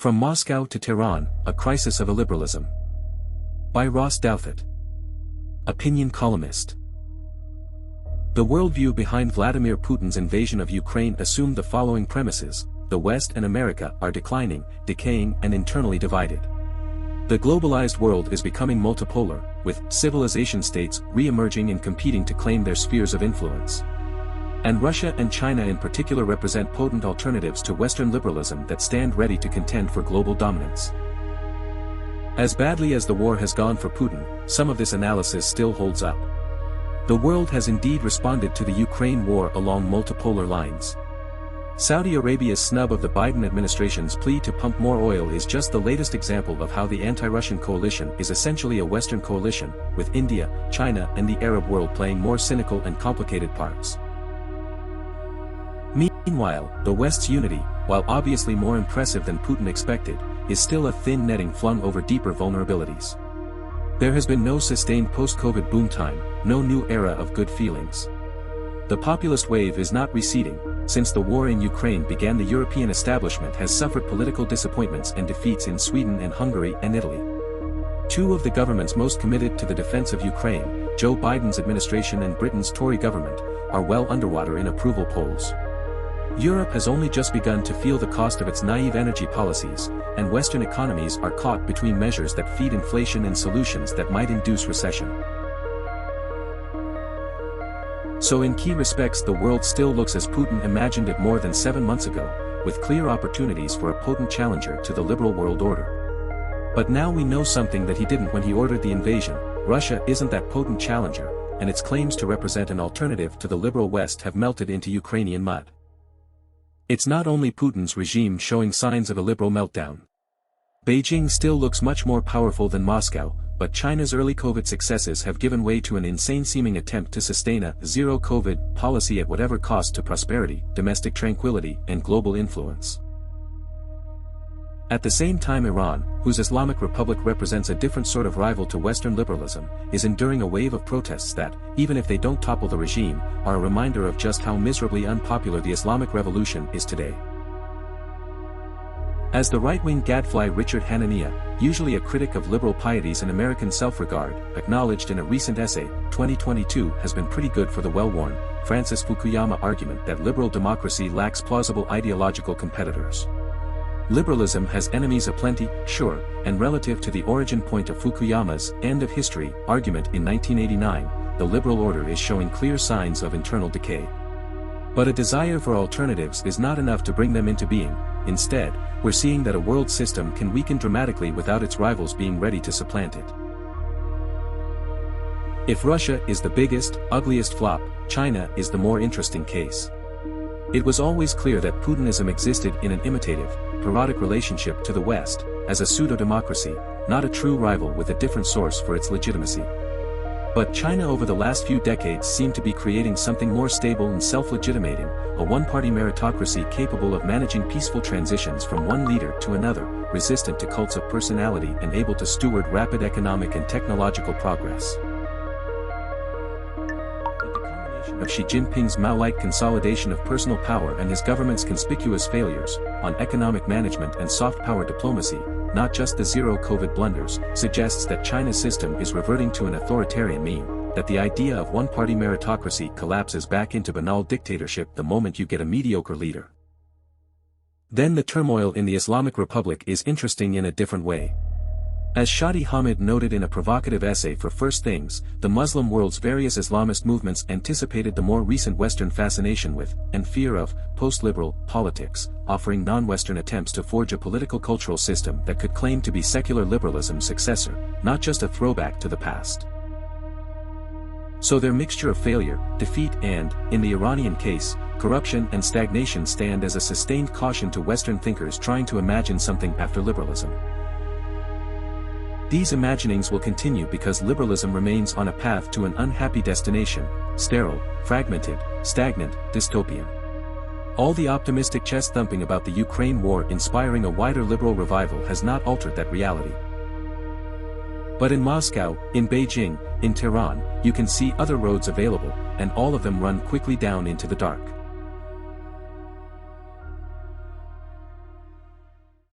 From Moscow to Tehran, A Crisis of Illiberalism. By Ross Douthat. Opinion Columnist. The worldview behind Vladimir Putin's invasion of Ukraine assumed the following premises: the West and America are declining, decaying, and internally divided. The globalized world is becoming multipolar, with civilization states re-emerging and competing to claim their spheres of influence. And Russia and China in particular represent potent alternatives to Western liberalism that stand ready to contend for global dominance. As badly as the war has gone for Putin, some of this analysis still holds up. The world has indeed responded to the Ukraine war along multipolar lines. Saudi Arabia's snub of the Biden administration's plea to pump more oil is just the latest example of how the anti-Russian coalition is essentially a Western coalition, with India, China, and the Arab world playing more cynical and complicated parts. Meanwhile, the West's unity, while obviously more impressive than Putin expected, is still a thin netting flung over deeper vulnerabilities. There has been no sustained post-COVID boom time, no new era of good feelings. The populist wave is not receding. Since the war in Ukraine began, the European establishment has suffered political disappointments and defeats in Sweden and Hungary and Italy. Two of the governments most committed to the defense of Ukraine, Joe Biden's administration and Britain's Tory government, are well underwater in approval polls. Europe has only just begun to feel the cost of its naive energy policies, and Western economies are caught between measures that feed inflation and solutions that might induce recession. So in key respects the world still looks as Putin imagined it more than 7 months ago, with clear opportunities for a potent challenger to the liberal world order. But now we know something that he didn't when he ordered the invasion: Russia isn't that potent challenger, and its claims to represent an alternative to the liberal West have melted into Ukrainian mud. It's not only Putin's regime showing signs of a liberal meltdown. Beijing still looks much more powerful than Moscow, but China's early COVID successes have given way to an insane-seeming attempt to sustain a zero-COVID policy at whatever cost to prosperity, domestic tranquility, and global influence. At the same time, Iran, whose Islamic Republic represents a different sort of rival to Western liberalism, is enduring a wave of protests that, even if they don't topple the regime, are a reminder of just how miserably unpopular the Islamic Revolution is today. As the right-wing gadfly Richard Hanania, usually a critic of liberal pieties and American self-regard, acknowledged in a recent essay, 2022 has been pretty good for the well-worn Francis Fukuyama argument that liberal democracy lacks plausible ideological competitors. Liberalism has enemies aplenty, sure, and relative to the origin point of Fukuyama's end of history argument in 1989, the liberal order is showing clear signs of internal decay. But a desire for alternatives is not enough to bring them into being. Instead, we're seeing that a world system can weaken dramatically without its rivals being ready to supplant it. If Russia is the biggest, ugliest flop, China is the more interesting case. It was always clear that Putinism existed in an imitative, parodic relationship to the West, as a pseudo-democracy, not a true rival with a different source for its legitimacy. But China over the last few decades seemed to be creating something more stable and self-legitimating, a one-party meritocracy capable of managing peaceful transitions from one leader to another, resistant to cults of personality and able to steward rapid economic and technological progress. Of Xi Jinping's Mao-like consolidation of personal power and his government's conspicuous failures on economic management and soft power diplomacy, not just the zero-COVID blunders, suggests that China's system is reverting to an authoritarian mean, that the idea of one-party meritocracy collapses back into banal dictatorship the moment you get a mediocre leader. Then the turmoil in the Islamic Republic is interesting in a different way. As Shadi Hamid noted in a provocative essay for First Things, the Muslim world's various Islamist movements anticipated the more recent Western fascination with, and fear of, post-liberal politics, offering non-Western attempts to forge a political-cultural system that could claim to be secular liberalism's successor, not just a throwback to the past. So their mixture of failure, defeat and, in the Iranian case, corruption and stagnation stand as a sustained caution to Western thinkers trying to imagine something after liberalism. These imaginings will continue because liberalism remains on a path to an unhappy destination, sterile, fragmented, stagnant, dystopian. All the optimistic chest-thumping about the Ukraine war inspiring a wider liberal revival has not altered that reality. But in Moscow, in Beijing, in Tehran, you can see other roads available, and all of them run quickly down into the dark.